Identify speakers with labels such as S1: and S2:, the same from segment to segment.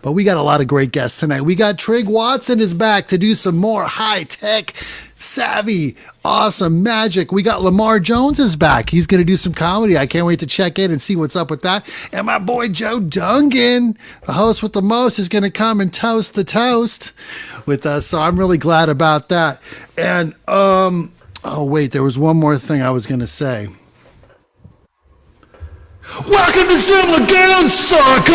S1: But we got a lot of great guests tonight. We got Trigg Watson is back to do some more high-tech, savvy, awesome magic. We got Lamar Jones is back. He's going to do some comedy. I can't wait to check in and see what's up with that. And my boy Joe Dungan, the host with the most, is going to come and toast the toast with us. So I'm really glad about that. And, oh, wait, there was one more thing I was going to say. Welcome to Zoom Lagoon, sucker!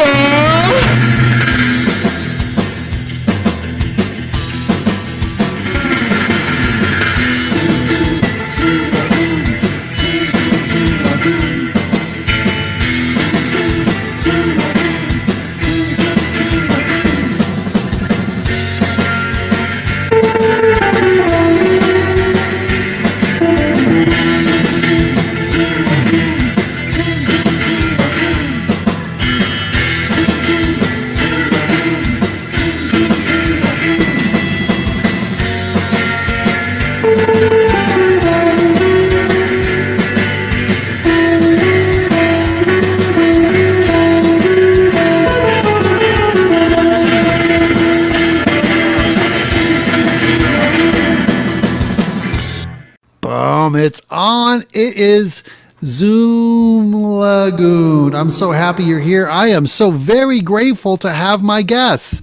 S1: It's on. It is Zoom Lagoon. I'm so happy you're here. I am so very grateful to have my guests.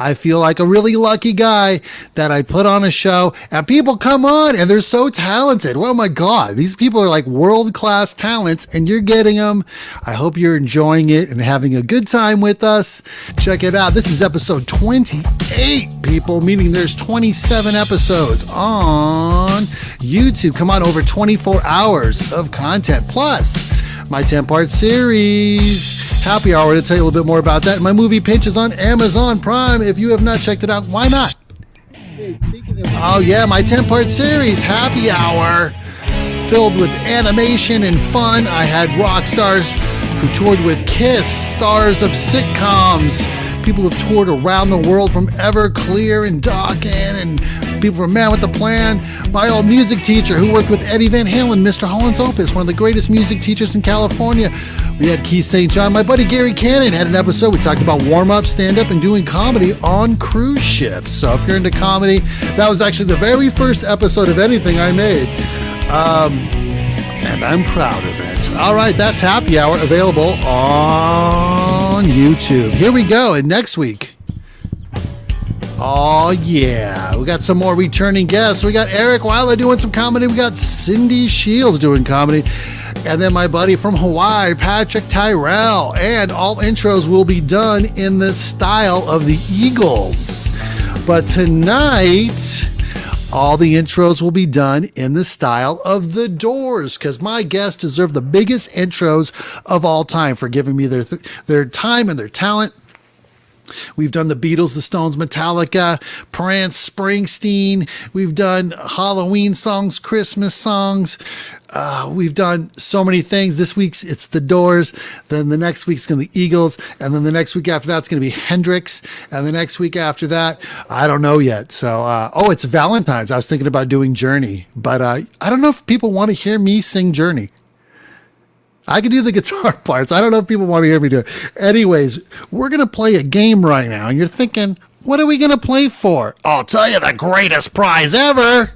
S1: I feel like a really lucky guy that I put on a show and people come on and they're so talented. Oh my God, these people are like world-class talents and you're getting them. I hope you're enjoying it and having a good time with us. Check it out. This is episode 28, people, meaning there's 27 episodes on YouTube. Come on, over 24 hours of content. Plus, my 10-part series, Happy Hour, to tell you a little bit more about that. My movie Pinch is on Amazon Prime. If you have not checked it out, why not? Oh yeah, my 10-part series, Happy Hour, filled with animation and fun. I had rock stars who toured with Kiss, stars of sitcoms, people who have toured around the world from Everclear and Dawkins, and people from Man with the Plan. My old music teacher who worked with Eddie Van Halen, Mr. Holland's Opus, one of the greatest music teachers in California. We had Keith St. John. My buddy Gary Cannon had an episode. We talked about warm-up, stand-up, and doing comedy on cruise ships. So if you're into comedy, that was actually the very first episode of anything I made. And I'm proud of it. All right, that's Happy Hour, available on YouTube. Here we go. And next week, oh yeah, we got some more returning guests. We got Eric Weiler doing some comedy. We got Cindy Shields doing comedy. And then my buddy from Hawaii, Patrick Tyrell. And all intros will be done in the style of the Eagles. But tonight, all the intros will be done in the style of the Doors, because my guests deserve the biggest intros of all time for giving me their time and their talent. We've done the Beatles, the Stones, Metallica, Prince, Springsteen. We've done Halloween songs, Christmas songs. We've done so many things. This week's it's the Doors. Then the next week's going to be the Eagles. And then the next week after that, it's going to be Hendrix. And the next week after that, I don't know yet. So, it's Valentine's. I was thinking about doing Journey. But I don't know if people want to hear me sing Journey. I can do the guitar parts. I don't know if people want to hear me do it. Anyways, we're going to play a game right now. And you're thinking, what are we going to play for? I'll tell you, the greatest prize ever.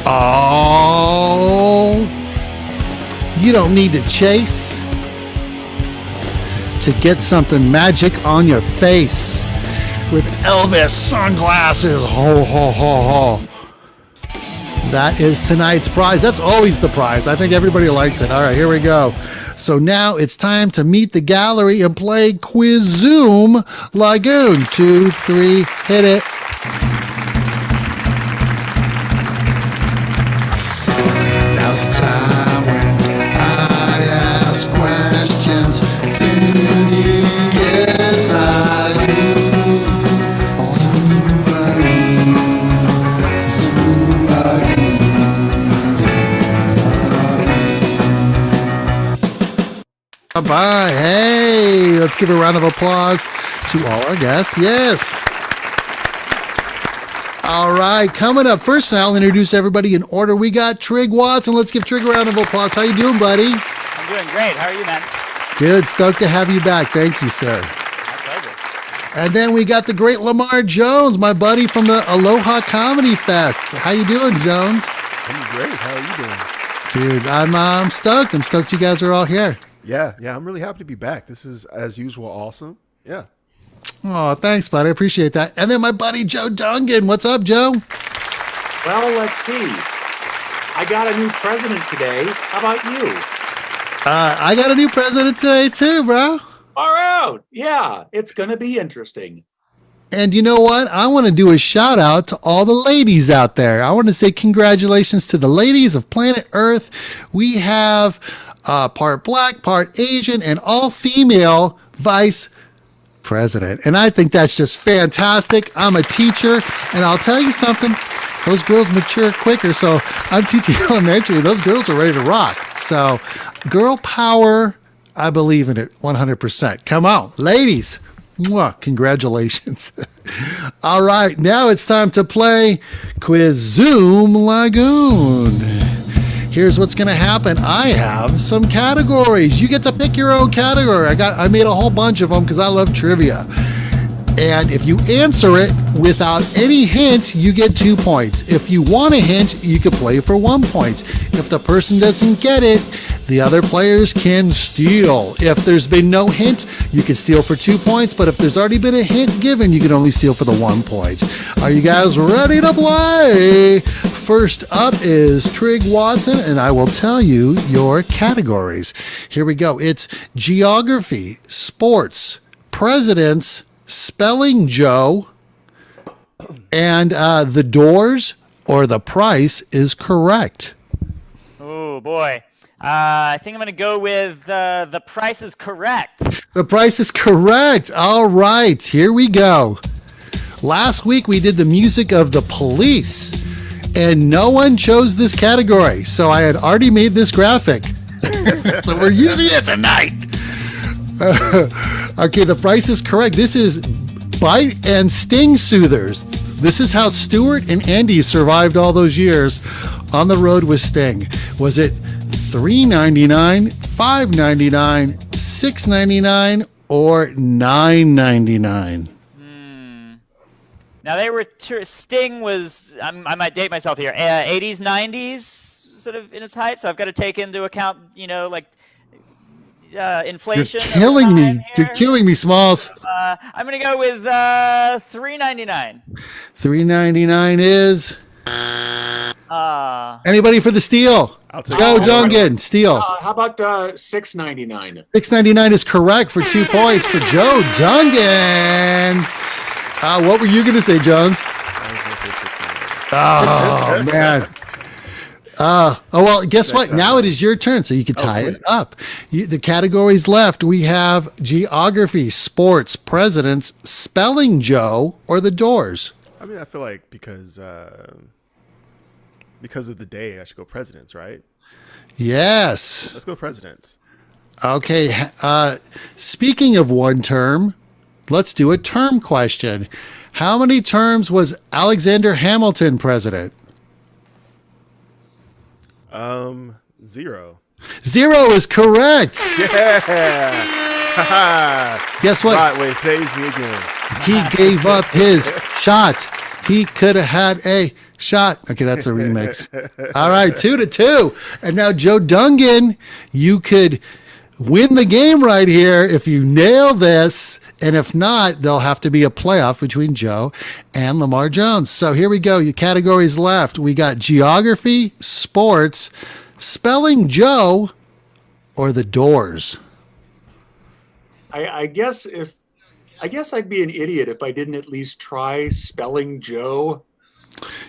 S1: Oh, you don't need to chase to get something magic on your face with Elvis sunglasses. Ho, ho, ho, ho. That is tonight's prize. That's always the prize. I think everybody likes it. All right, here we go. So now it's time to meet the gallery and play Quiz Zoom Lagoon. 2, 3, hit it. Now's the time when I ask questions. Do you? Yes, I do. Bye. Hey, let's give a round of applause to all our guests. Yes. All right, coming up first now, I'll introduce everybody in order. We got Trigg Watson. Let's give Trigg a round of applause. How you doing, buddy?
S2: I'm doing great. How are you, man?
S1: Dude, stoked to have you back. Thank you, sir. And then we got the great Lamar Jones, my buddy from the Aloha Comedy Fest. How you doing, Jones?
S2: I'm great. How are you doing?
S1: Dude, I'm stoked. I'm stoked you guys are all here.
S2: Yeah, I'm really happy to be back. This is, as usual, awesome. Yeah.
S1: Oh, thanks, bud. I appreciate that. And then my buddy Joe Dungan. What's up, Joe?
S3: Well, let's see. I got a new president today. How about you?
S1: I got a new president today, too, bro.
S3: Far out. Yeah, it's going to be interesting.
S1: And you know what? I want to do a shout out to all the ladies out there. I want to say congratulations to the ladies of planet Earth. We have part black, part Asian, and all female vice president. And I think that's just fantastic. I'm a teacher, and I'll tell you something. Those girls mature quicker. So I'm teaching elementary. Those girls are ready to rock. So girl power, I believe in it 100%. Come on, ladies. Mwah, congratulations. All right, now it's time to play Quiz Zoom Lagoon. Here's what's going to happen. I have some categories. You get to pick your own category. I made a whole bunch of them because I love trivia. And if you answer it without any hint, you get 2 points. If you want a hint, you can play for 1 point. If the person doesn't get it, the other players can steal. If there's been no hint, you can steal for 2 points. But if there's already been a hint given, you can only steal for the 1 point. Are you guys ready to play? First up is Trigg Watson, and I will tell you your categories. Here we go. It's geography, sports, presidents, spelling Joe, and The Doors or The Price is correct.
S4: Oh, boy. I think I'm going to go with The Price is correct.
S1: The Price is correct. All right, here we go. Last week we did the music of The Police, and no one chose this category, so I had already made this graphic. So we're using it tonight. Okay, The Price is correct. This is bite and sting soothers. This is how Stuart and Andy survived all those years on the road with Sting. Was it $3.99, $5.99, $6.99, or $9.99?
S4: Now, they were Sting was, I might date myself here, 80s, 90s, sort of in its height. So I've got to take into account, like inflation.
S1: You're killing me. You're killing me, Smalls.
S4: I'm going to go with $3.99.
S1: $3.99 is. Anybody for the steal?
S2: I'll take
S1: Joe
S2: it.
S1: Dungan, steal.
S3: How about $6.99?
S1: $6.99 is correct for 2 points for Joe Dungan. What were you going to say, Jones? Oh, man. Well, guess what? Now it is your turn, so you can tie it up. The categories left, we have geography, sports, presidents, spelling Joe, or The Doors.
S2: I mean, I feel like because of the day, I should go presidents, right?
S1: Yes.
S2: Let's go presidents.
S1: Okay. Speaking of one term, let's do a term question. How many terms was Alexander Hamilton president?
S2: 0.
S1: 0 is correct.
S2: Yeah.
S1: Guess what?
S2: Right, wait, saves me again.
S1: He gave up his shot. He could have had a shot. Okay, that's a remix. All right, 2-2. And now, Joe Dungan, you could win the game right here if you nail this. And if not, there'll have to be a playoff between Joe and Lamar Jones. So here we go. Your categories left. We got geography, sports, spelling Joe, or The Doors.
S3: I guess I'd be an idiot if I didn't at least try spelling Joe.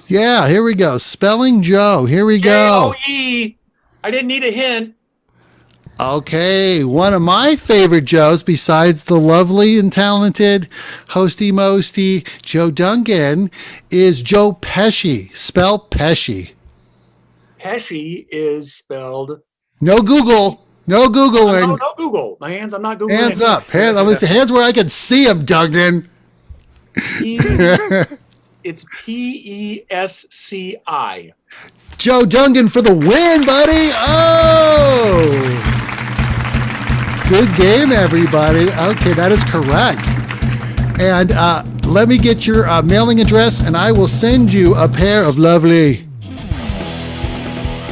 S1: Yeah, here we go. Spelling Joe. Here we go.
S3: J-O-E. I didn't need a hint.
S1: Okay, one of my favorite Joes, besides the lovely and talented hosty mosty Joe Dungan, is Joe Pesci. Spell Pesci.
S3: Pesci is spelled.
S1: No Google. No Googling.
S3: No Google. My hands, I'm not Googling.
S1: Hands up. Hands where I can see them, Dungan.
S3: It's P-E-S-C-I.
S1: Joe Dungan for the win, buddy. Oh! Good game, everybody. Okay, that is correct. And let me get your mailing address, and I will send you a pair of lovely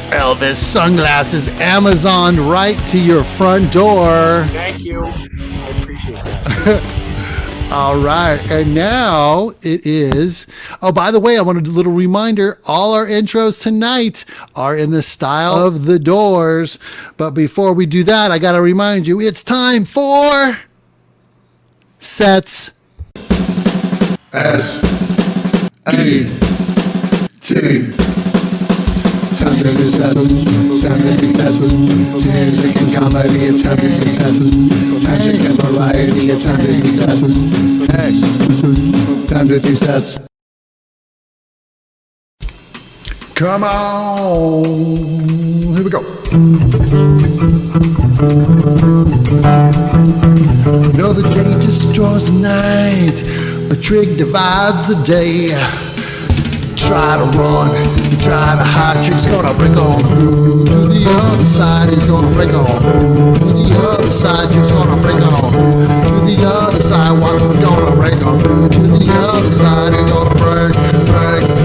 S1: Elvis sunglasses, Amazon, right to your front door.
S3: Thank you. I appreciate that.
S1: All right, and now it is. Oh, by the way, I wanted a little reminder. All our intros tonight are in the style of The Doors. But before we do that, I got to remind you, it's time for Sets. S-A-T. Time to do sets. Time to do sets. Music and comedy, it's time to do sets. Magic and variety, it's time to do sets. Hey, time to do sets. Come on. Here we go. No, the day destroys the night. The Trigg divides the day. Try to run, try to hide. Trigg's gonna break on through to the other side. He's gonna break on through to the other side. Trigg's gonna break on to the other side. Watson's gonna break on through to the other side. He's gonna break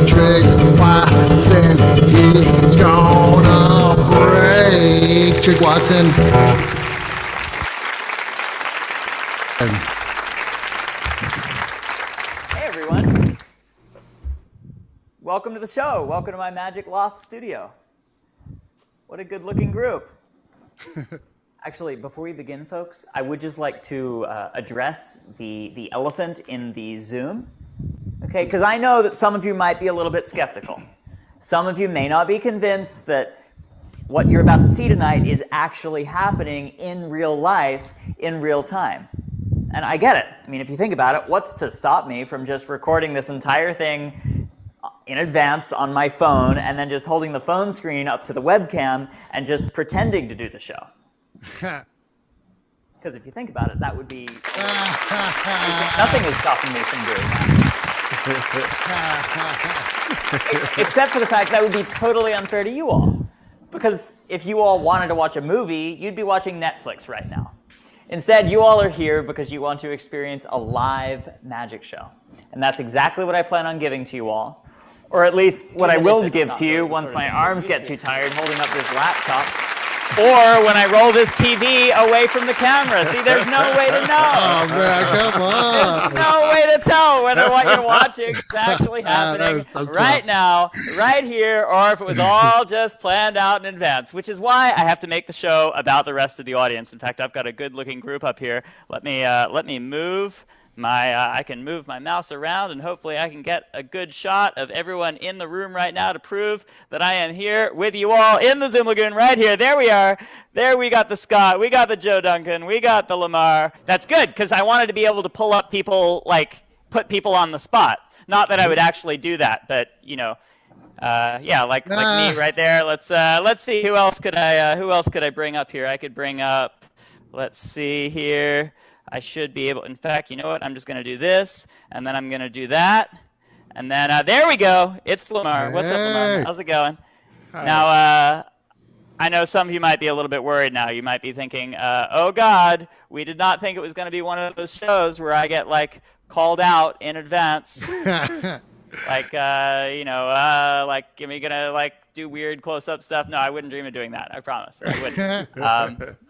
S1: Trigg Watson. He's gonna break Trigg Watson.
S4: Hey everyone. Welcome to the show. Welcome to my Magic Loft studio. What a good looking group. Actually, before we begin, folks, I would just like to address the elephant in the Zoom. Okay, because I know that some of you might be a little bit skeptical. Some of you may not be convinced that what you're about to see tonight is actually happening in real life, in real time. And I get it. I mean, if you think about it, what's to stop me from just recording this entire thing in advance on my phone and then just holding the phone screen up to the webcam and just pretending to do the show? Because if you think about it, that would be... nothing is stopping me from doing that. Except for the fact that would be totally unfair to you all. Because if you all wanted to watch a movie, you'd be watching Netflix right now. Instead, you all are here because you want to experience a live magic show. And that's exactly what I plan on giving to you all. Or at least what I will give to you once my arms get too tired holding up this laptop. Or when I roll this TV away from the camera. See, there's no way to know.
S1: Oh, man, come on.
S4: There's no way to tell whether what you're watching is actually happening right now, right here, or if it was all just planned out in advance, which is why I have to make the show about the rest of the audience. In fact, I've got a good-looking group up here. Let me move I can move my mouse around, and hopefully I can get a good shot of everyone in the room right now to prove that I am here with you all in the Zoom Lagoon right here. There we are. There we got the Scott. We got the Joe Dungan. We got the Lamar. That's good, because I wanted to be able to pull up people, like put people on the spot. Not that I would actually do that, but, you know, yeah, like me right there. Let's see, who else could I bring up here? I could bring up, let's see here. I should be able, in fact, you know what? I'm just going to do this, and then I'm going to do that. And then, there we go. It's Lamar. What's up, Lamar? How's it going?
S2: Hi.
S4: Now, I know some of you might be a little bit worried now. You might be thinking, oh, God, we did not think it was going to be one of those shows where I get, like, called out in advance. Like, you know, like, am I gonna, like, do weird close-up stuff? No, I wouldn't dream of doing that. I promise. I wouldn't.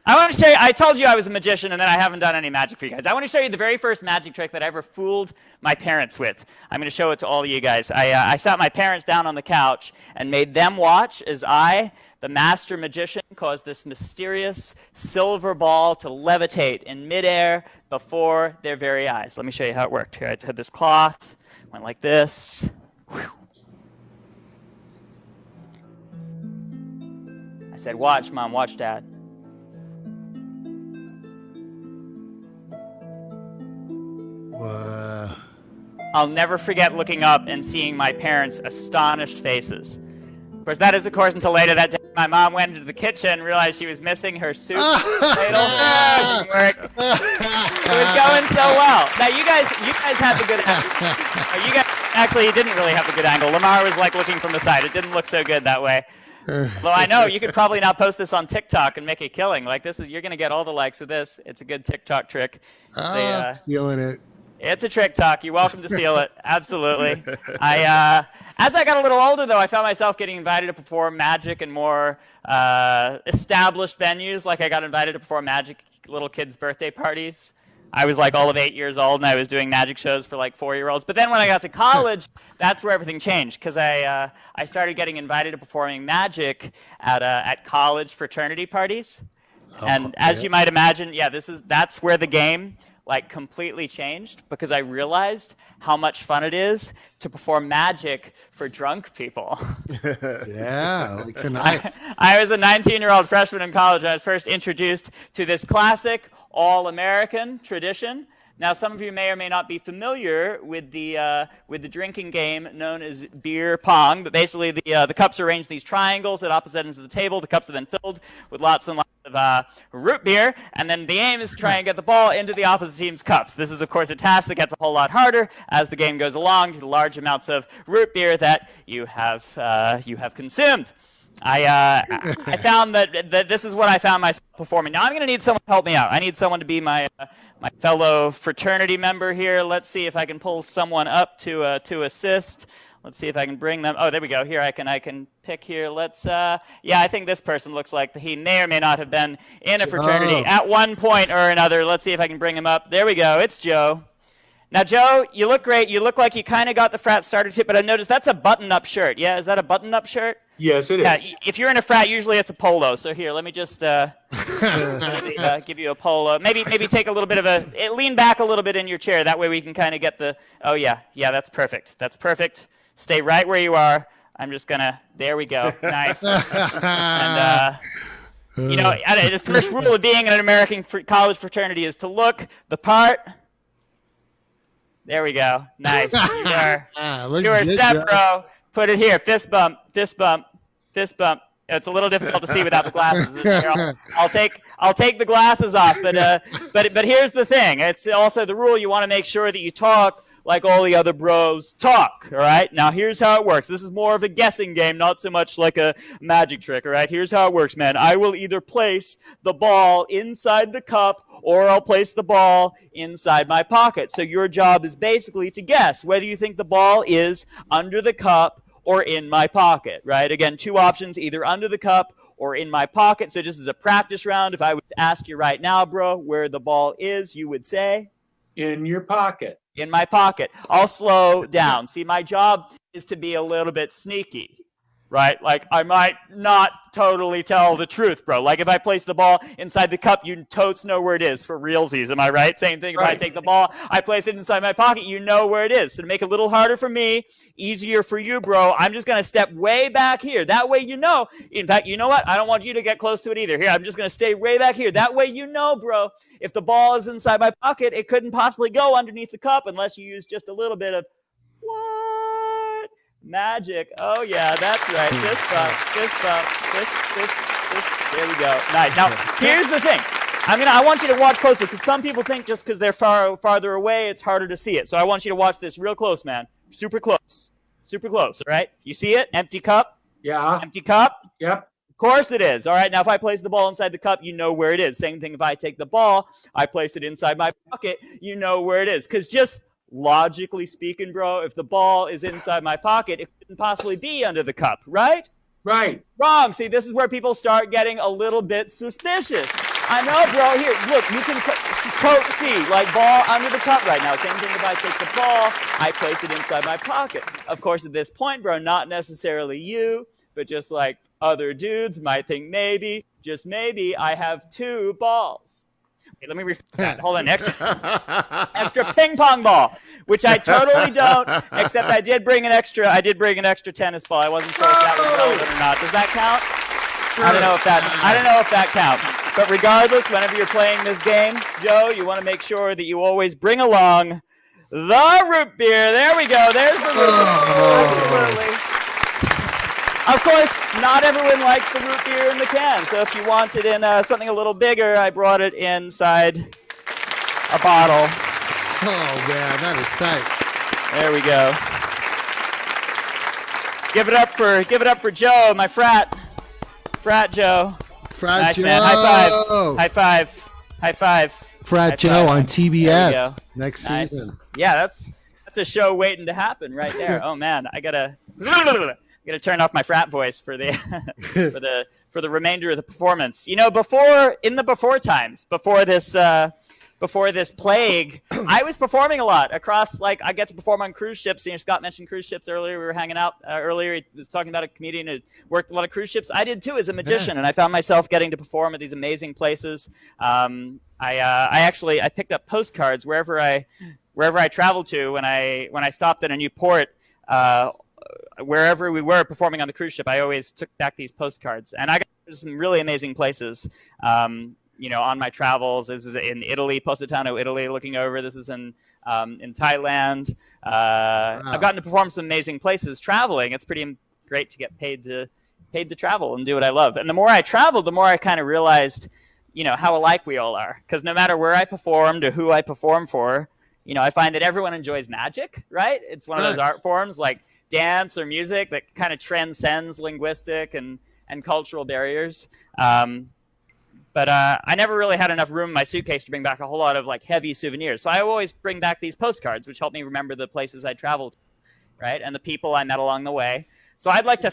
S4: I want to show you, I told you I was a magician, and then I haven't done any magic for you guys. I want to show you the very first magic trick that I ever fooled my parents with. I'm going to show it to all of you guys. I sat my parents down on the couch and made them watch as I, the master magician, caused this mysterious silver ball to levitate in midair before their very eyes. Let me show you how it worked. Here, I had this cloth. Went like this. Whew. I said, watch, Mom, watch, Dad. I'll never forget looking up and seeing my parents' astonished faces. Of course, that is, of course, until later that day. My mom went into the kitchen, realized she was missing her soup ladle. It didn't work. It was going so well. Now, you guys had the good angle. You guys, actually, you didn't really have the good angle. Lamar was like looking from the side. It didn't look so good that way. Although I know you could probably now post this on TikTok and make a killing. Like, this is, you're going to get all the likes with this. It's a good TikTok trick.
S1: Stealing it.
S4: It's a trick talk. You're welcome to steal it. Absolutely. As I got a little older, though, I found myself getting invited to perform magic in more established venues. Like I got invited to perform magic at little kids' birthday parties. I was like all of 8 years old, and I was doing magic shows for like 4-year-olds. But then when I got to college, that's where everything changed, because I started getting invited to performing magic at college fraternity parties. And as you might imagine, yeah, that's where the game like completely changed, because I realized how much fun it is to perform magic for drunk people.
S1: Yeah, like tonight.
S4: I was a 19-year-old freshman in college, and I was first introduced to this classic all-American tradition. Now, some of you may or may not be familiar with the drinking game known as beer pong, but basically the cups are arranged in these triangles at opposite ends of the table. The cups are then filled with lots and lots of root beer, and then the aim is to try and get the ball into the opposite team's cups. This is, of course, a task that gets a whole lot harder as the game goes along due to large amounts of root beer that you have consumed. I found that this is what I found myself performing. Now I'm going to need someone to help me out. I need someone to be my fellow fraternity member here. Let's see if I can pull someone up to assist. Let's see if I can bring them. Oh, there we go. Here I can pick here. Let's yeah, I think this person looks like he may or may not have been in a fraternity at one point or another. Let's see if I can bring him up. There we go. It's Joe. Now, Joe, you look great. You look like you kind of got the frat starter tip, but I noticed that's a button-up shirt. Yeah, is that a button-up shirt?
S3: Yes, it is.
S4: Yeah, if you're in a frat, usually it's a polo. So here, let me just give you a polo. Maybe take a little bit of lean back a little bit in your chair. That way we can kind of get the. Oh yeah, that's perfect. That's perfect. Stay right where you are. I'm just gonna. There we go. Nice. And the first rule of being in an American college fraternity is to look the part. There we go. Nice. You are set, bro. Put it here. Fist bump. Fist bump. Fist bump. It's a little difficult to see without the glasses. I'll take the glasses off. But here's the thing. It's also the rule. You want to make sure that you talk like all the other bros talk. All right. Now here's how it works. This is more of a guessing game, not so much like a magic trick. All right. Here's how it works, man. I will either place the ball inside the cup, or I'll place the ball inside my pocket. So your job is basically to guess whether you think the ball is under the cup or in my pocket, right? Again, two options, either under the cup or in my pocket. So just as a practice round, if I was to ask you right now, bro, where the ball is, you would say?
S3: In your pocket.
S4: In my pocket. I'll slow down. See, my job is to be a little bit sneaky, right? Like, I might not totally tell the truth, bro. Like, if I place the ball inside the cup, you totes know where it is for realsies. Am I right? Same thing. If I take the ball, I place it inside my pocket, you know where it is. So to make it a little harder for me, easier for you, bro, I'm just going to step way back here. That way you know. In fact, you know what? I don't want you to get close to it either. Here, I'm just going to stay way back here. That way you know, bro, if the ball is inside my pocket, it couldn't possibly go underneath the cup unless you use just a little bit of what? Magic. Oh, yeah, that's right. Fist bump, fist bump, fist. There we go. Nice. Now, here's the thing. I want you to watch closely, because some people think just because they're farther away, it's harder to see it. So I want you to watch this real close, man. Super close. Super close, all right? You see it? Empty cup?
S3: Yeah.
S4: Empty cup?
S3: Yep.
S4: Of course it is. All right, now if I place the ball inside the cup, you know where it is. Same thing if I take the ball, I place it inside my pocket, you know where it is. Because just logically speaking, bro, if the ball is inside my pocket, it couldn't possibly be under the cup, right?
S3: Right.
S4: Wrong. See, this is where people start getting a little bit suspicious. I know, bro. Here, look, you can see, like, ball under the cup right now. Same thing if I take the ball, I place it inside my pocket. Of course, at this point, bro, not necessarily you, but just like other dudes might think maybe, just maybe, I have two balls. Let me refresh that. Hold on. Extra ping pong ball, which I totally don't. Except I did bring an extra tennis ball. I wasn't sure if that was relevant or not. Does that count? I don't know if that counts. But regardless, whenever you're playing this game, Joe, you want to make sure that you always bring along the root beer. There we go. There's the root beer. Absolutely. Of course, not everyone likes the root beer in the can, so if you want it in something a little bigger, I brought it inside a bottle.
S1: Oh, man, that is tight.
S4: There we go. Give it up for Joe, my frat Joe.
S1: Frat
S4: nice,
S1: Joe.
S4: Man. High five.
S1: Frat Joe on TBS next
S4: Nice.
S1: season.
S4: Yeah, that's a show waiting to happen right there. Oh man, I gotta turn off my frat voice for the for the remainder of the performance. You know, before times, before this plague, I was performing a lot across, like, I get to perform on cruise ships. You know, Scott mentioned cruise ships earlier. We were hanging out earlier. He was talking about a comedian who worked a lot of cruise ships. I did too as a magician, and I found myself getting to perform at these amazing places. I picked up postcards wherever I traveled to when I stopped at a new port. Wherever we were performing on the cruise ship, I always took back these postcards, and I got to some really amazing places. You know, on my travels. This is in Italy, Positano, Italy, looking over. This is in Thailand.
S1: Wow.
S4: I've gotten to perform some amazing places traveling. It's pretty great to get paid to travel and do what I love. And the more I traveled, the more I kind of realized, you know, how alike we all are. Because no matter where I performed or who I perform for, you know, I find that everyone enjoys magic, right? It's one of those art forms like dance or music that kind of transcends linguistic and cultural barriers. But I never really had enough room in my suitcase to bring back a whole lot of like heavy souvenirs. So I always bring back these postcards, which help me remember the places I traveled, right? And the people I met along the way. So I'd like to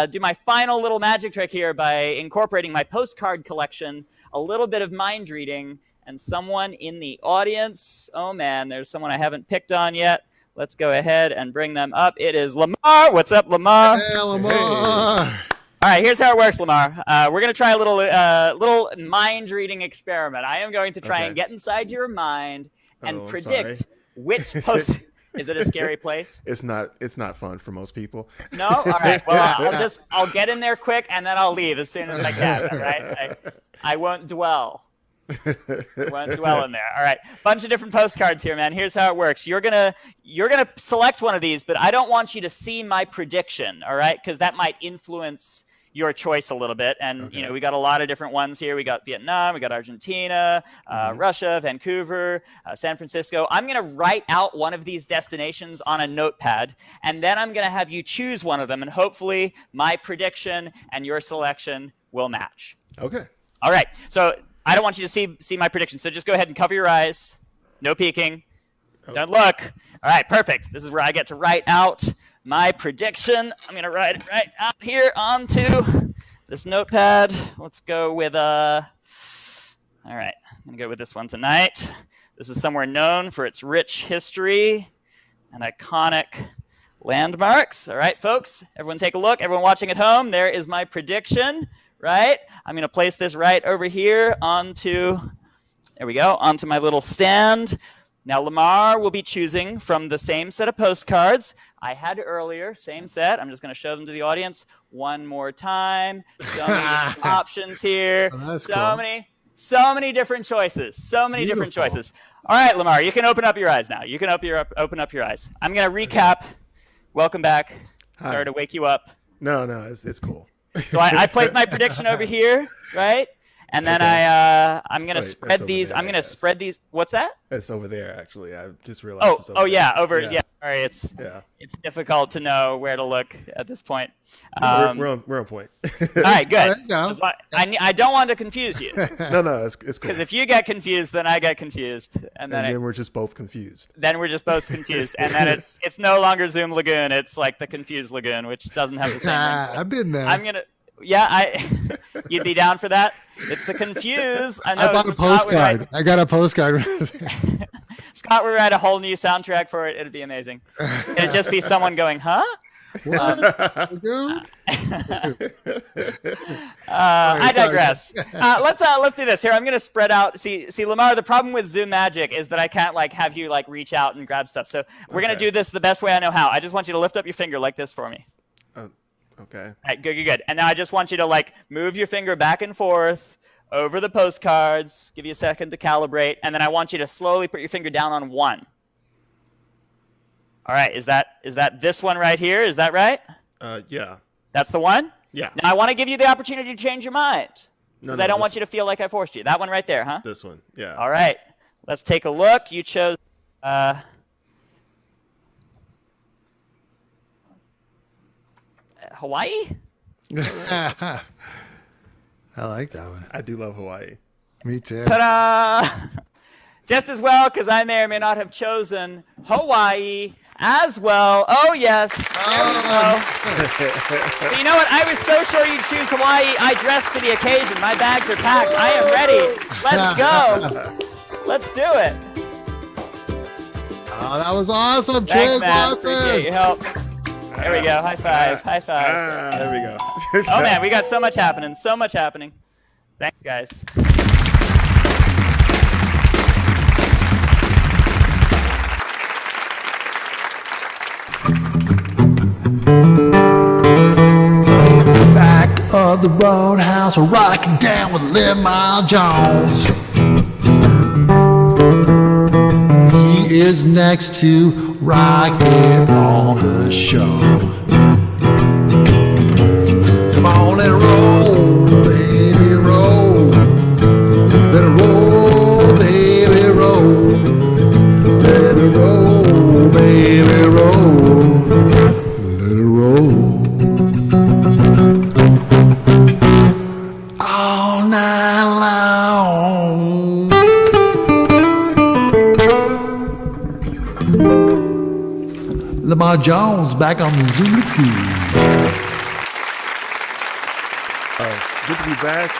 S4: do my final little magic trick here by incorporating my postcard collection, a little bit of mind reading, and someone in the audience. Oh man, there's someone I haven't picked on yet. Let's go ahead and bring them up. It is Lamar. What's up, Lamar?
S1: Hey, Lamar.
S2: Hey.
S4: All right, here's how it works, Lamar. We're going to try a little mind-reading experiment. I am going to try and get inside your mind and predict which post... Is it a scary place?
S2: It's not fun for most people.
S4: No? All right. Well, I'll get in there quick, and then I'll leave as soon as I can, all right? I won't dwell. Won't dwell in there. All right. Bunch of different postcards here, man. Here's how it works. You're gonna select one of these, but I don't want you to see my prediction, all right? Because that might influence your choice a little bit. And you know, we got a lot of different ones here. We got Vietnam, we got Argentina, Russia, Vancouver, San Francisco. I'm gonna write out one of these destinations on a notepad, and then I'm gonna have you choose one of them, and hopefully my prediction and your selection will match.
S2: Okay.
S4: All right. So I don't want you to see my prediction. So just go ahead and cover your eyes. No peeking. Don't look. All right, perfect. This is where I get to write out my prediction. I'm going to write it right out here onto this notepad. Let's go with all right, I'm going to go with this one tonight. This is somewhere known for its rich history and iconic landmarks. All right, folks, everyone take a look. Everyone watching at home, there is my prediction. Right? I'm going to place this right over here onto my little stand. Now, Lamar will be choosing from the same set of postcards I had earlier, same set. I'm just going to show them to the audience one more time. So many different options here.
S1: Oh,
S4: so many different choices. So many different choices. All right, Lamar, you can open up your eyes now. You can open up your eyes. I'm going to recap. Welcome back.
S2: Hi.
S4: Sorry to wake you up.
S2: No, it's cool.
S4: So I placed my prediction over here, right? And then I'm gonna spread these. I'm gonna spread these. What's that?
S2: It's over there, actually. I just realized. It's over there.
S4: Yeah, over. Yeah. Sorry, it's difficult to know where to look at this point.
S2: We're on point.
S4: All right, good.
S1: There you go.
S4: I don't want to confuse you.
S2: No, it's cool.
S4: Because if you get confused, then I get confused, and then
S2: we're just both confused.
S4: Then we're just both confused, and then it's no longer Zoom Lagoon. It's like the Confused Lagoon, which doesn't have the same ring.
S1: I've been there.
S4: I'm gonna. Yeah, you'd be down for that. It's the Confuse. I know.
S1: I bought a postcard. I got a postcard.
S4: Scott would write a whole new soundtrack for it. It'd be amazing. It'd just be someone going, "Huh?" I digress. Let's do this here. I'm gonna spread out. See, Lamar. The problem with Zoom Magic is that I can't like have you like reach out and grab stuff. So we're gonna do this the best way I know how. I just want you to lift up your finger like this for me.
S2: Okay.
S4: All right, good. And now I just want you to like move your finger back and forth over the postcards. Give you a second to calibrate, and then I want you to slowly put your finger down on one. All right, is that this one right here? Is that right?
S2: Yeah.
S4: That's the one?
S2: Yeah.
S4: Now I want to give you the opportunity to change your mind. Because I don't want you to feel like I forced you. That one right there, huh?
S2: This one, yeah.
S4: All right, let's take a look. You chose Hawaii?
S1: I like that one.
S2: I do love Hawaii.
S1: Me too.
S4: Ta-da! Just as well, because I may or may not have chosen Hawaii as well. Oh, yes. There we go. But you know what? I was so sure you'd choose Hawaii. I dressed for the occasion. My bags are packed. I am ready. Let's go. Let's do it.
S1: Oh, that was awesome,
S4: Thanks,
S1: Trigg
S4: man.
S1: Watson.
S4: Appreciate your help. There we go. High five. High five.
S2: There we go.
S4: Oh, man. We got so much happening. So much happening. Thanks, guys.
S1: Back of the roadhouse, rocking down with Lemon Jones. He is next to rock it on the show. Come on and roll, baby, roll. Better roll, baby, roll. Better roll, baby, roll. Let it roll. All night long. Lamar Jones back on the Zulu.
S2: Good to be back.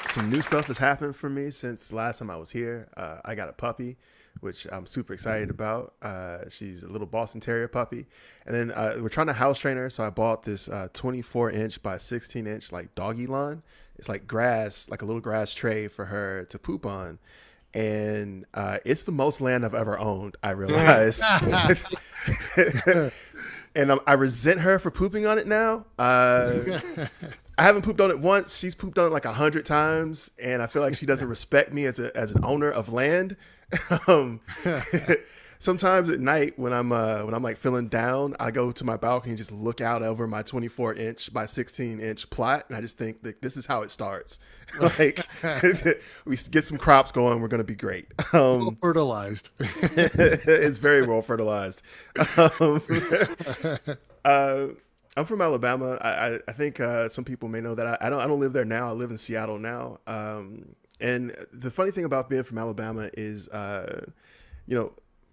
S2: Some new stuff has happened for me since last time I was here. I got a puppy, which I'm super excited about. She's a little Boston Terrier puppy. And then we're trying to house train her, so I bought this 24-inch by 16-inch like doggy lawn. It's like grass, like a little grass tray for her to poop on. And it's the most land I've ever owned, I realized. And I resent her for pooping on it now. I haven't pooped on it once. She's pooped on it like 100 times, and I feel like she doesn't respect me as an owner of land. Sometimes at night when I'm like feeling down, I go to my balcony and just look out over my 24-inch by 16-inch plot, and I just think that this is how it starts. Like we get some crops going, we're gonna be great.
S1: Well fertilized.
S2: It's very well fertilized. I'm from Alabama. I think some people may know that I don't live there now. I live in Seattle now. And the funny thing about being from Alabama is,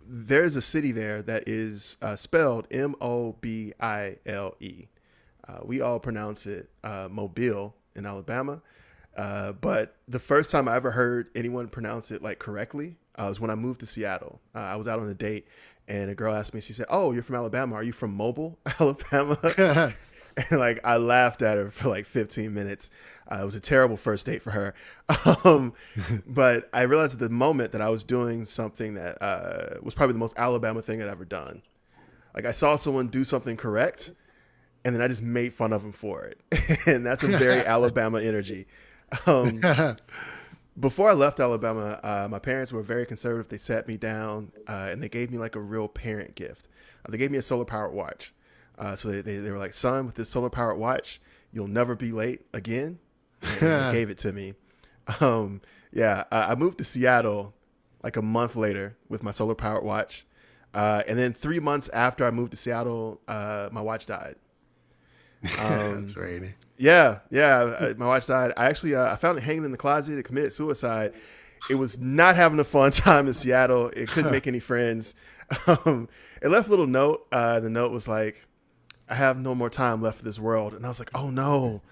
S2: there's a city there that is spelled Mobile. We all pronounce it Mobile in Alabama. But the first time I ever heard anyone pronounce it like correctly was when I moved to Seattle. I was out on a date, and a girl asked me, she said, "Oh, you're from Alabama. Are you from Mobile, Alabama?" And like I laughed at her for like 15 minutes. It was a terrible first date for her. But I realized at the moment that I was doing something that was probably the most Alabama thing I'd ever done. Like I saw someone do something correct, and then I just made fun of them for it. And that's a very Alabama energy. Before I left Alabama, my parents were very conservative. They sat me down and they gave me like a real parent gift. They gave me a solar powered watch. So they were like, "Son, with this solar powered watch, you'll never be late again." And they gave it to me. I moved to Seattle like a month later with my solar powered watch. And then 3 months after I moved to Seattle, my watch died.
S1: That's right.
S2: Yeah. My watch died. I actually I found it hanging in the closet. It committed suicide. It was not having a fun time in Seattle. It couldn't make any friends. It left a little note. The note was like, "I have no more time left for this world." And I was like, "Oh no."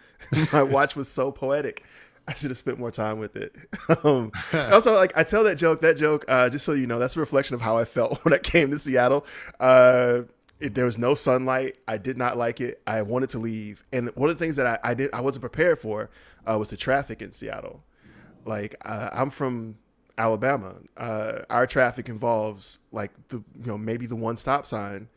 S2: My watch was so poetic. I should have spent more time with it. Also, like I tell that joke, just so you know, that's a reflection of how I felt when I came to Seattle. There was no sunlight. I did not like it. I wanted to leave. And one of the things that I wasn't prepared for was the traffic in Seattle. Like I'm from Alabama. Our traffic involves like maybe the one stop sign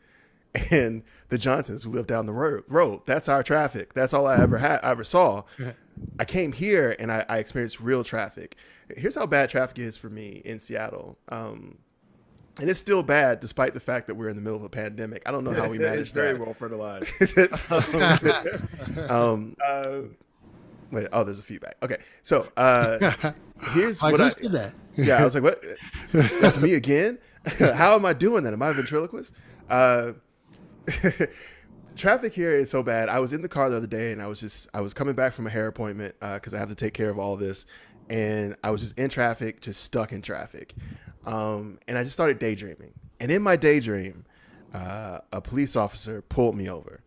S2: and the Johnsons who live down the road. That's our traffic. That's all I ever saw. I came here and I experienced real traffic. Here's how bad traffic is for me in Seattle. And it's still bad despite the fact that we're in the middle of a pandemic. I don't know how we managed that.
S3: Very well fertilized.
S2: There's a feedback. Okay, so here's
S1: Like,
S2: what
S1: who said that?
S2: Yeah, I was like, what? That's me again? How am I doing that? Am I a ventriloquist? Traffic here is so bad. I was in the car the other day and I was coming back from a hair appointment because I have to take care of all this. and I was just in traffic, just stuck in traffic. And I just started daydreaming. And in my daydream, a police officer pulled me over.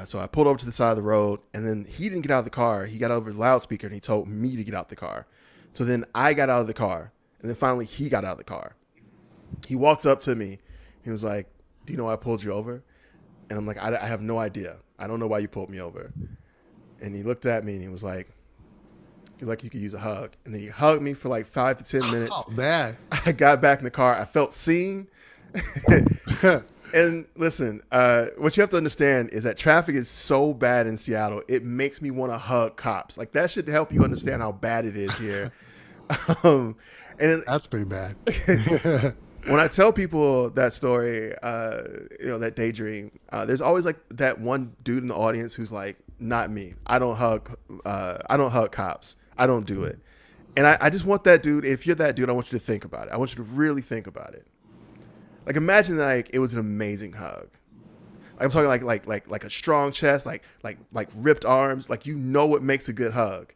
S2: So I pulled over to the side of the road, and then he didn't get out of the car. He got over the loudspeaker, and he told me to get out the car. So then I got out of the car, and then finally he got out of the car. He walks up to me. He was like, "Do you know why I pulled you over?" And I'm like, I have no idea. I don't know why you pulled me over. And he looked at me, and he was like, "You're like you could use a hug." And then he hugged me for like 5 to 10 minutes.
S1: Oh, man.
S2: I got back in the car. I felt seen. And listen, what you have to understand is that traffic is so bad in Seattle, it makes me want to hug cops. Like, that should help you understand how bad it is here. And
S1: That's pretty bad.
S2: when I tell people that story, that daydream, there's always like that one dude in the audience who's like, "Not me. I don't hug cops. I don't do it." And I just want that dude. If you're that dude, I want you to think about it. I want you to really think about it. Like, imagine like it was an amazing hug. Like, I'm talking like a strong chest, like ripped arms. Like, you know what makes a good hug.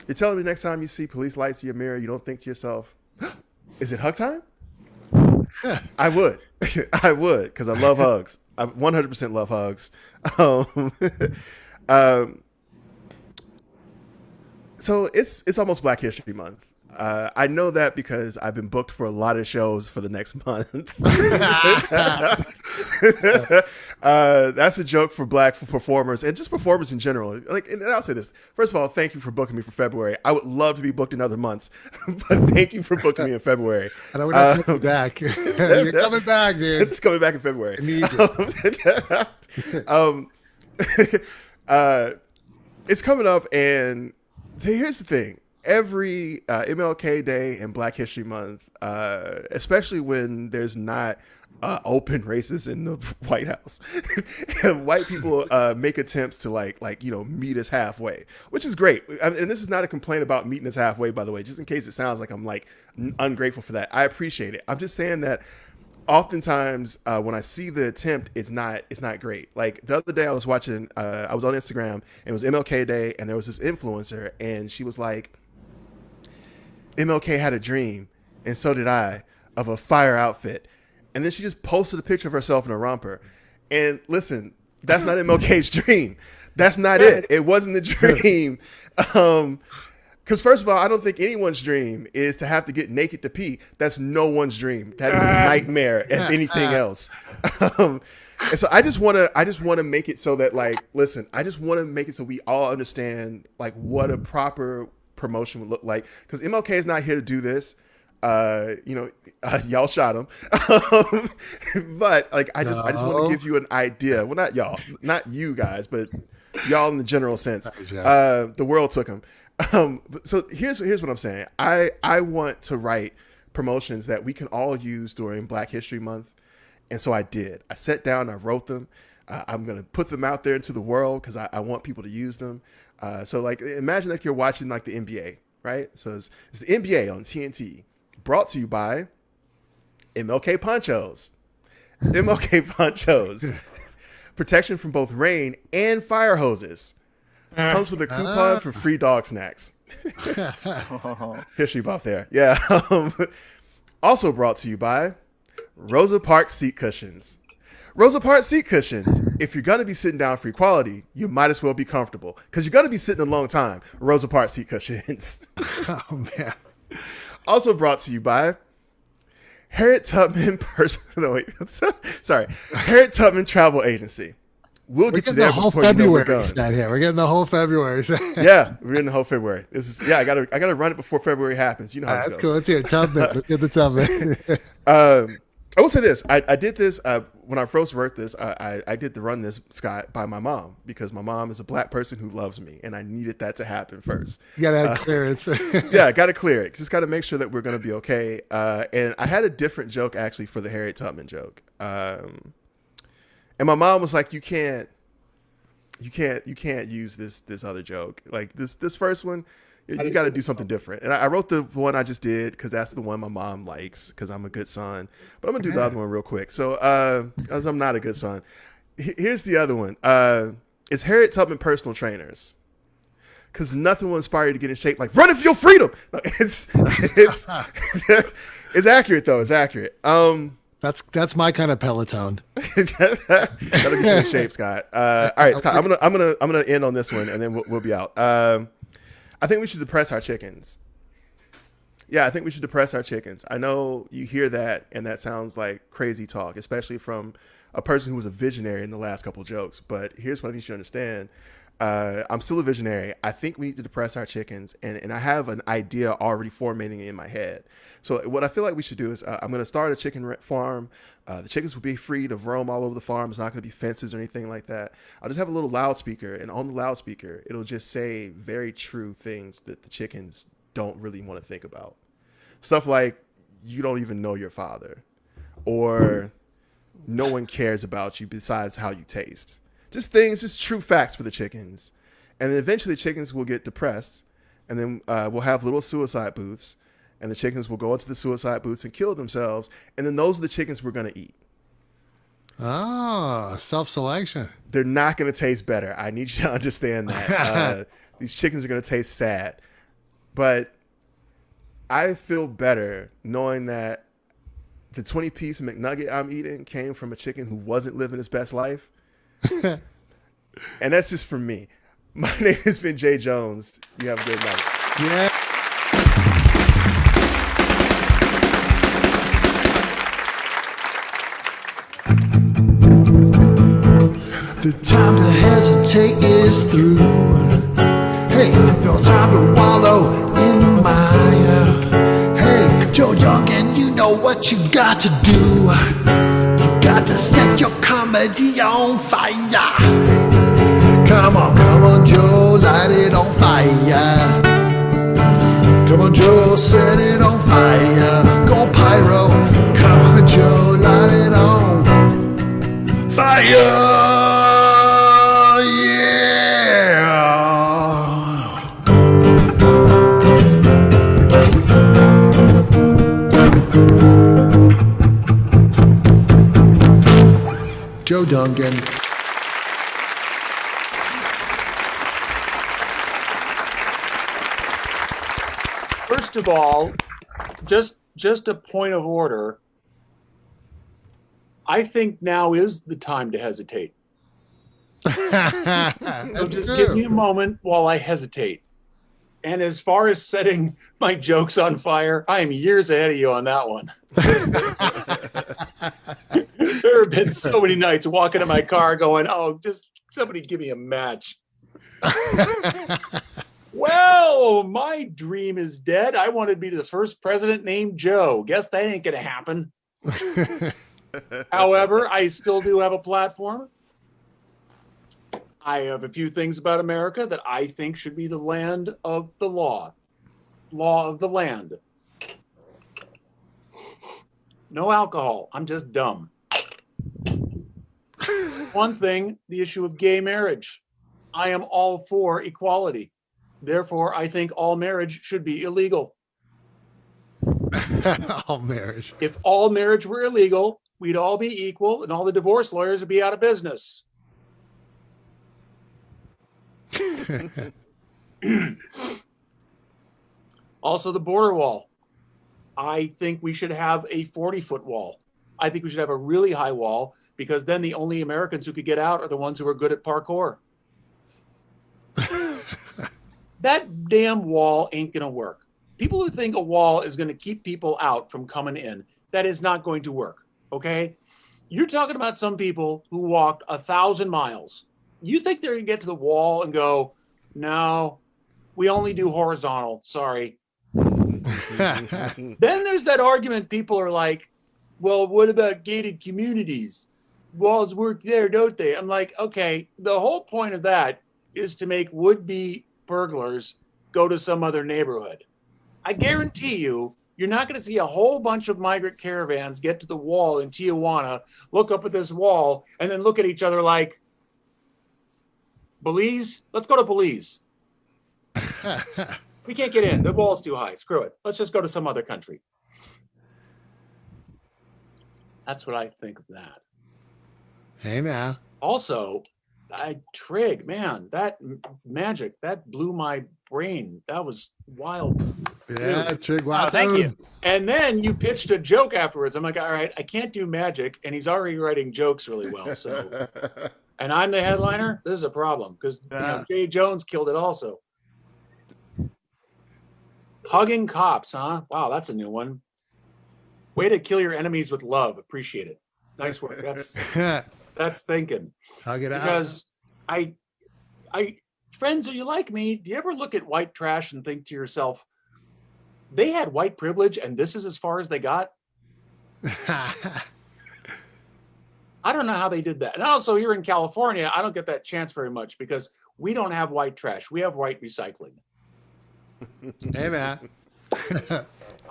S2: You're telling me next time you see police lights in your mirror, you don't think to yourself, "Is it hug time?" I would. I would, because I love hugs. I 100% love hugs. So it's almost Black History Month. I know that because I've been booked for a lot of shows for the next month. That's a joke for Black performers and just performers in general. Like, and I'll say this. First of all, thank you for booking me for February. I would love to be booked in other months, but thank you for booking me in February.
S1: I know we're not taking you back. You're coming back, dude.
S2: It's coming back in February.
S1: I need you.
S2: It's coming up, and here's the thing. Every MLK Day and Black History Month, especially when there's not open races in the White House, white people make attempts to like meet us halfway, which is great. And this is not a complaint about meeting us halfway, by the way, just in case it sounds like I'm like ungrateful for that. I appreciate it. I'm just saying that oftentimes when I see the attempt, it's not great. Like, the other day I was watching, I was on Instagram, and it was MLK Day, and there was this influencer, and she was like, "MLK had a dream, and so did I, of a fire outfit." And then she just posted a picture of herself in a romper. And listen, that's not MLK's dream. That's not it. It wasn't the dream. Because first of all, I don't think anyone's dream is to have to get naked to pee. That's no one's dream. That is a nightmare, if anything else. And so I just want to make it so that, like, listen, I just want to make it so we all understand like what a proper promotion would look like, because MLK is not here to do this. Y'all shot him. But like, I just want to give you an idea. Well, not y'all, not you guys, but y'all in the general sense. The world took him. So here's what I'm saying. I want to write promotions that we can all use during Black History Month. And so I did. I sat down, I wrote them. I'm going to put them out there into the world because I want people to use them. So like, imagine like you're watching like the NBA, right? So it's the NBA on TNT, brought to you by MLK Ponchos. MLK Ponchos. Protection from both rain and fire hoses. Comes with a coupon for free dog snacks. History buff there. Yeah. Also brought to you by Rosa Parks seat cushions. Rosa Parks seat cushions. If you're going to be sitting down for equality, you might as well be comfortable, because you're going to be sitting a long time. Rosa Parks seat cushions.
S1: Oh, man.
S2: Also brought to you by Harriet Tubman Harriet Tubman Travel Agency. We'll get you there before you know we're going.
S1: We're getting the whole February.
S2: Yeah, we're getting the whole February. I gotta run it before February happens. You know how this goes.
S1: Cool. Let's hear Tubman. Let's get the Tubman.
S2: I will say this. I did this when I first wrote this. I did the run this, Scott, by my mom, because my mom is a Black person who loves me, and I needed that to happen first.
S1: You gotta have clearance.
S2: Yeah, I gotta clear it. Just gotta make sure that we're gonna be okay. And I had a different joke actually for the Harriet Tubman joke. And my mom was like, "You can't use this other joke. Like this first one, you got to do something different." And I wrote the one I just did because that's the one my mom likes, because I'm a good son. But I'm gonna do the other one real quick. So as I'm not a good son, here's the other one. It's Harriet Tubman personal trainers. because nothing will inspire you to get in shape like running for your freedom. It's it's accurate though. It's accurate.
S1: That's my kind of Peloton.
S2: That'll get you in shape, Scott. All right, Scott. I'm gonna end on this one, and then we'll be out. I think we should depress our chickens. Yeah, I think we should depress our chickens. I know you hear that, and that sounds like crazy talk, especially from a person who was a visionary in the last couple of jokes. But here's what I need you to understand. I'm still a visionary. I think we need to depress our chickens, and I have an idea already formatting in my head. So what I feel like we should do is I'm going to start a chicken farm. The chickens will be free to roam all over the farm. It's not going to be fences or anything like that. I'll just have a little loudspeaker, and on the loudspeaker, it'll just say very true things that the chickens don't really want to think about. Stuff like, you don't even know your father, or no one cares about you besides how you taste. Just things, just true facts for the chickens. And then eventually the chickens will get depressed, and then we'll have little suicide booths, and the chickens will go into the suicide booths and kill themselves, and then those are the chickens we're going to eat.
S1: Oh, self-selection.
S2: They're not going to taste better. I need you to understand that. These chickens are going to taste sad. But I feel better knowing that the 20-piece McNugget I'm eating came from a chicken who wasn't living his best life. And that's just for me. My name has been Jay Jones. You have a good night.
S1: Yeah. The time to hesitate is through. Hey, no time to wallow in mire. Hey, Joe Dungan, you know what you got to do. You got to set your comedy on fire. Come on, Joe, light it on fire. Come on, Joe, set it on fire. Go pyro. Come on, Joe, light it on fire. Joe Dungan.
S3: First of all, just a point of order. I think now is the time to hesitate. So just give me a moment while I hesitate. And as far as setting my jokes on fire, I am years ahead of you on that one. There have been so many nights walking in my car going, oh, just somebody give me a match. Well, my dream is dead. I wanted to be the first president named Joe. Guess that ain't going to happen. However, I still do have a platform. I have a few things about America that I think should be the land of the law. Law of the land. No alcohol. I'm just dumb. One thing, the issue of gay marriage. I am all for equality. Therefore, I think all marriage should be illegal.
S1: All marriage.
S3: If all marriage were illegal, we'd all be equal and all the divorce lawyers would be out of business. Also, the border wall. I think we should have a 40-foot wall. I think we should have a really high wall because then the only Americans who could get out are the ones who are good at parkour. That damn wall ain't going to work. People who think a wall is going to keep people out from coming in, that is not going to work, okay? You're talking about some people who walked 1,000 miles. You think they're going to get to the wall and go, no, we only do horizontal, sorry. Then there's that argument, people are like, well, what about gated communities? Walls work there, don't they? I'm like, okay, the whole point of that is to make would-be burglars go to some other neighborhood. I guarantee you, you're not going to see a whole bunch of migrant caravans get to the wall in Tijuana, look up at this wall, and then look at each other like, Belize? Let's go to Belize. We can't get in. The wall's too high. Screw it. Let's just go to some other country. That's what I think of that.
S1: Hey now.
S3: Also, Trigg, man, that magic, that blew my brain. That was wild.
S1: Yeah, triggwatson.
S4: Oh, thank you.
S3: And then you pitched a joke afterwards. I'm like, all right, I can't do magic, and he's already writing jokes really well. So, and I'm the headliner. This is a problem because Jay Jones killed it also. Hugging cops, huh? Wow, that's a new one. Way to kill your enemies with love. Appreciate it. Nice work. That's thinking.
S1: Hug it out.
S3: Because I friends, are you like me? Do you ever look at white trash and think to yourself, they had white privilege and this is as far as they got? I don't know how they did that. And also here in California, I don't get that chance very much because we don't have white trash. We have white recycling.
S1: Hey, man.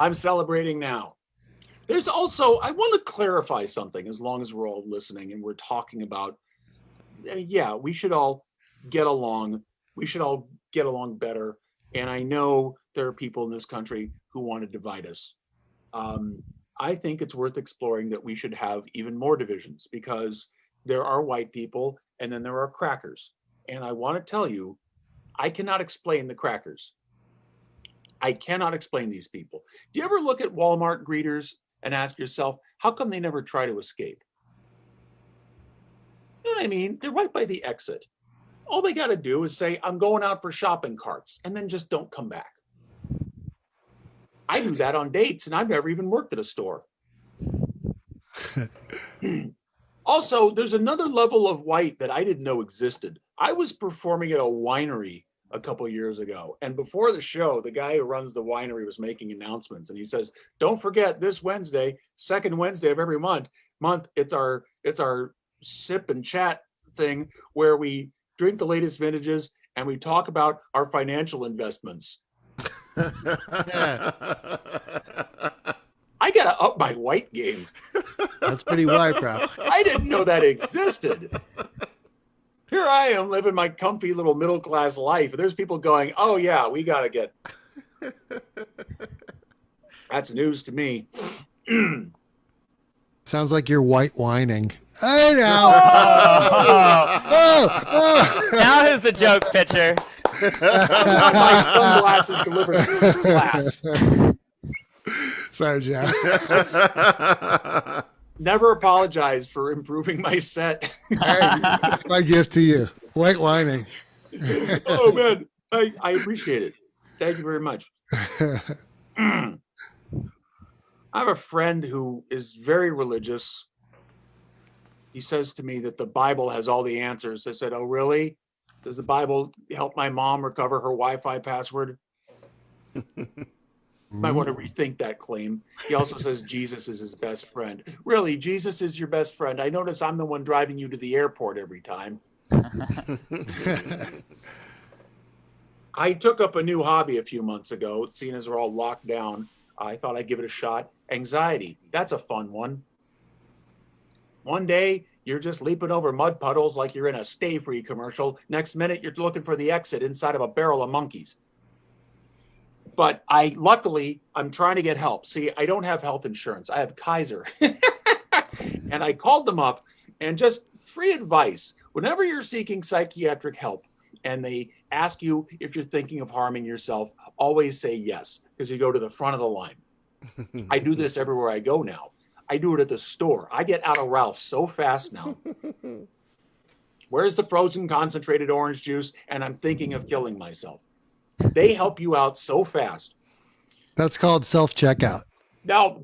S3: I'm celebrating now. There's also, I want to clarify something as long as we're all listening and we're talking about, yeah, we should all get along. We should all get along better. And I know there are people in this country who want to divide us. I think it's worth exploring that we should have even more divisions because there are white people and then there are crackers. And I want to tell you, I cannot explain the crackers. I cannot explain these people. Do you ever look at Walmart greeters and ask yourself, how come they never try to escape? You know what I mean? They're right by the exit. All they got to do is say, I'm going out for shopping carts, and then just don't come back. I do that on dates, and I've never even worked at a store. Also, there's another level of white that I didn't know existed. I was performing at a winery a couple of years ago, and before the show, the guy who runs the winery was making announcements, and he says, "Don't forget this Wednesday, second Wednesday of every month, it's our sip and chat thing where we drink the latest vintages and we talk about our financial investments."
S1: Yeah.
S3: I gotta up my white game.
S1: That's pretty white, bro.
S3: I didn't know that existed. Here I am living my comfy little middle class life. And there's people going, oh yeah, we gotta get. That's news to me.
S1: Sounds like you're white whining. Hey now.
S4: Now who's the joke pitcher?
S3: My sunglasses delivered first class.
S1: Sorry, Joe.
S3: Never apologize for improving my set.
S1: Hey, that's my gift to you. White whining.
S3: Oh man, I appreciate it. Thank you very much. I have a friend who is very religious. He says to me that the Bible has all the answers. I said, oh, really? Does the Bible help my mom recover her Wi-Fi password? Might want to rethink that claim. He also says Jesus is his best friend. Really, Jesus is your best friend. I notice I'm the one driving you to the airport every time. I took up a new hobby a few months ago, seeing as we're all locked down. I thought I'd give it a shot. Anxiety. That's a fun one. One day, you're just leaping over mud puddles like you're in a Stay Free commercial. Next minute, you're looking for the exit inside of a barrel of monkeys. But luckily, I'm trying to get help. See, I don't have health insurance. I have Kaiser. And I called them up and just free advice. Whenever you're seeking psychiatric help and they ask you if you're thinking of harming yourself, always say yes, because you go to the front of the line. I do this everywhere I go now. I do it at the store. I get out of Ralph's so fast now. Where's the frozen concentrated orange juice? And I'm thinking of killing myself. They help you out so fast.
S1: That's called self-checkout.
S3: Now,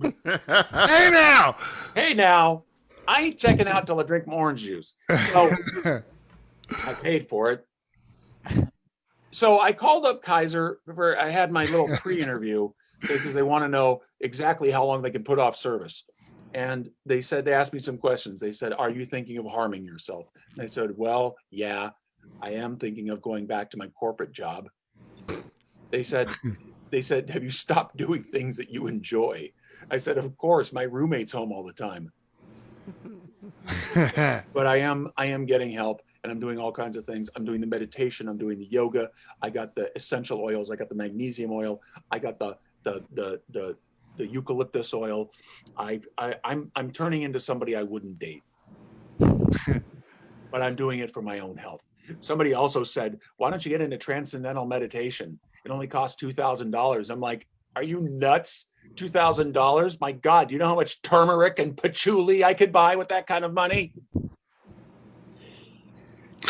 S1: Hey now.
S3: I ain't checking out till I drink my orange juice. So I paid for it. So I called up Kaiser. I had my little pre-interview because they want to know exactly how long they can put off service. And they asked me some questions. They said, are you thinking of harming yourself? And I said, well, yeah, I am thinking of going back to my corporate job. They said, have you stopped doing things that you enjoy? I said, of course, my roommate's home all the time. But I am getting help, and I'm doing all kinds of things. I'm doing the meditation. I'm doing the yoga. I got the essential oils. I got the magnesium oil. I got the eucalyptus oil. I'm turning into somebody I wouldn't date. but I'm doing it for my own health. Somebody also said, why don't you get into transcendental meditation? It only costs $2,000. I'm like, are you nuts? $2,000? My God, you know how much turmeric and patchouli I could buy with that kind of money?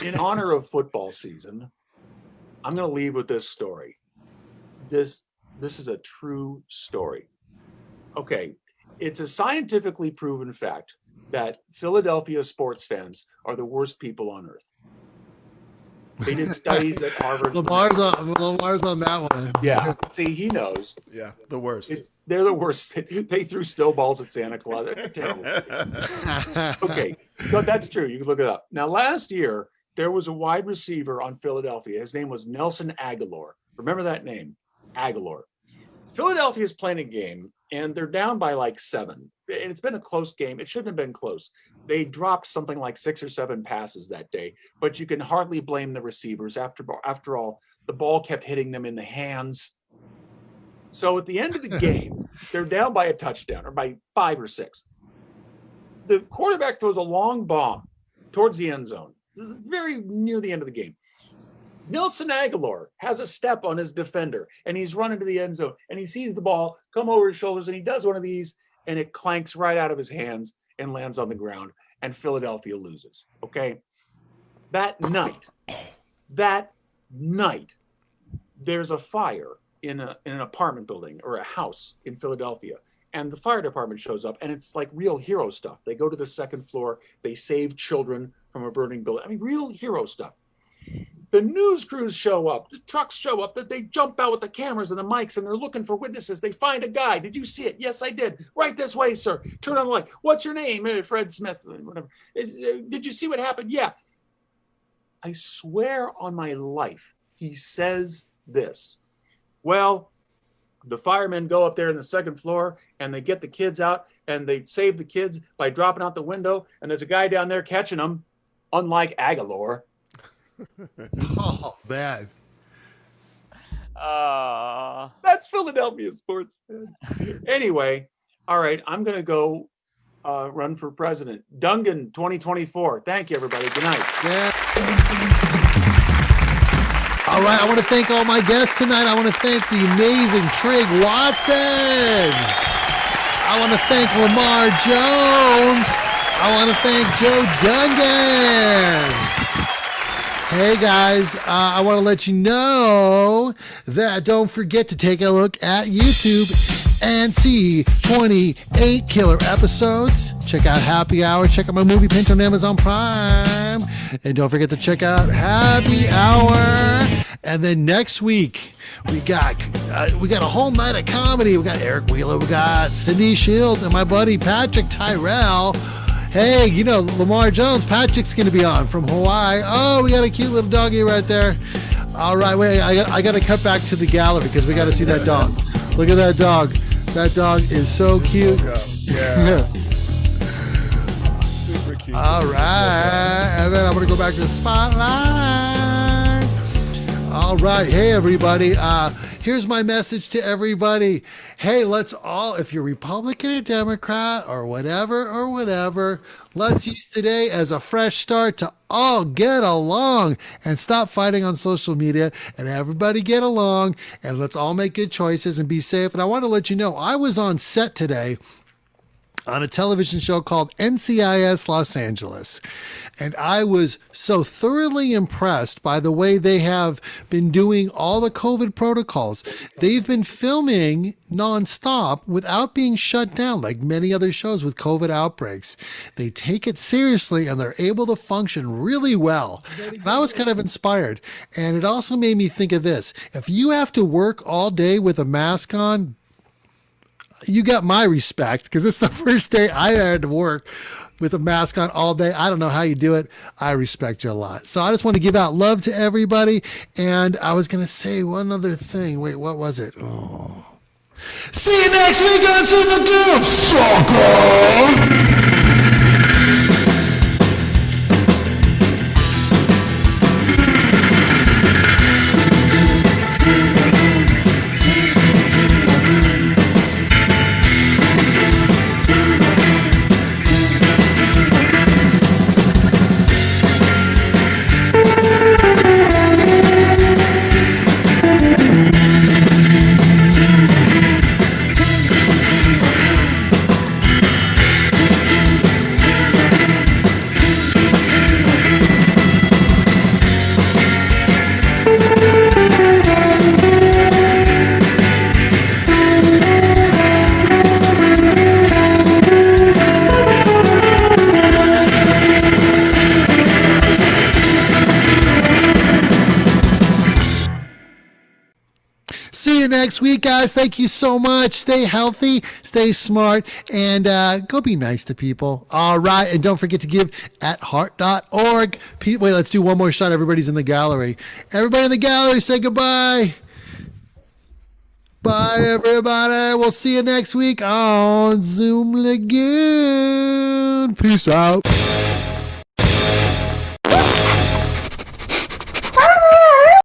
S3: In honor of football season, I'm going to leave with this story. This is a true story. Okay, it's a scientifically proven fact that Philadelphia sports fans are the worst people on earth. They did studies at Harvard.
S1: Lamar's on that one.
S3: Yeah, see, he knows.
S2: Yeah, the worst.
S3: They're the worst. They threw snowballs at Santa Claus. They're terrible. Okay, but that's true. You can look it up. Now, last year, there was a wide receiver on Philadelphia. His name was Nelson Aguilar. Remember that name? Aguilar. Philadelphia is playing a game, and they're down by like 7. And it's been a close game. It shouldn't have been close. They dropped something like 6 or 7 passes that day, but you can hardly blame the receivers. After all, the ball kept hitting them in the hands. So at the end of the game, they're down by a touchdown or by 5 or 6. The quarterback throws a long bomb towards the end zone, very near the end of the game. Nelson Aguilar has a step on his defender, and he's running to the end zone, and he sees the ball come over his shoulders, and he does one of these, and it clanks right out of his hands and lands on the ground, and Philadelphia loses. Okay? That night, there's a fire in an apartment building or a house in Philadelphia, and the fire department shows up, and it's like real hero stuff. They go to the 2nd floor, they save children from a burning building. I mean, real hero stuff. The news crews show up, the trucks show up, that they jump out with the cameras and the mics, and they're looking for witnesses. They find a guy. Did you see it? Yes, I did. Right this way, sir. Turn on the light. What's your name? Fred Smith, whatever. Did you see what happened? Yeah. I swear on my life, he says this. Well, the firemen go up there in the 2nd floor, and they get the kids out, and they save the kids by dropping out the window, and there's a guy down there catching them, unlike Aguilar.
S1: Oh, bad.
S3: That's Philadelphia sports fans. Anyway, all right, I'm going to go run for president. Dungan 2024. Thank you, everybody. Good night.
S1: Yeah. All right, I want to thank all my guests tonight. I want to thank the amazing Trigg Watson. I want to thank Lamar Jones. I want to thank Joe Dungan. Hey guys, I want to let you know that don't forget to take a look at YouTube and see 28 killer episodes. Check out Happy Hour. Check out my movie Pint on Amazon Prime. And don't forget to check out Happy Hour. And then next week, we got a whole night of comedy. We got Eric Wheeler. We got Cindy Shields and my buddy Patrick Tyrell. Hey, you know, Lamar Jones, Patrick's going to be on from Hawaii. Oh, we got a cute little doggy right there. All right, wait, I got to cut back to the gallery because we got to see that dog. Look at that dog. That dog is so cute.
S2: Yeah. Super cute.
S1: All right, and then I'm going to go back to the spotlight. All right, hey, everybody. Here's my message to everybody. Hey, let's all, if you're Republican or Democrat or whatever, let's use today as a fresh start to all get along and stop fighting on social media and everybody get along and let's all make good choices and be safe. And I want to let you know, I was on set today on a television show called NCIS Los Angeles. And I was so thoroughly impressed by the way they have been doing all the COVID protocols. They've been filming nonstop without being shut down like many other shows with COVID outbreaks. They take it seriously and they're able to function really well. And I was kind of inspired. And it also made me think of this. If you have to work all day with a mask on, you got my respect because it's the first day I had to work with a mask on all day. I don't know how you do it. I respect you a lot. So I just want to give out love to everybody. And I was going to say one other thing. Wait, what was it? Oh. See you next week on Super Good Sucker! See you next week, guys. Thank you so much. Stay healthy, stay smart, and go be nice to people. All right. And don't forget to give at heart.org. Wait, let's do one more shot. Everybody's in the gallery. Everybody in the gallery, say goodbye. Bye, everybody. We'll see you next week on Zoom Lagoon. Peace out.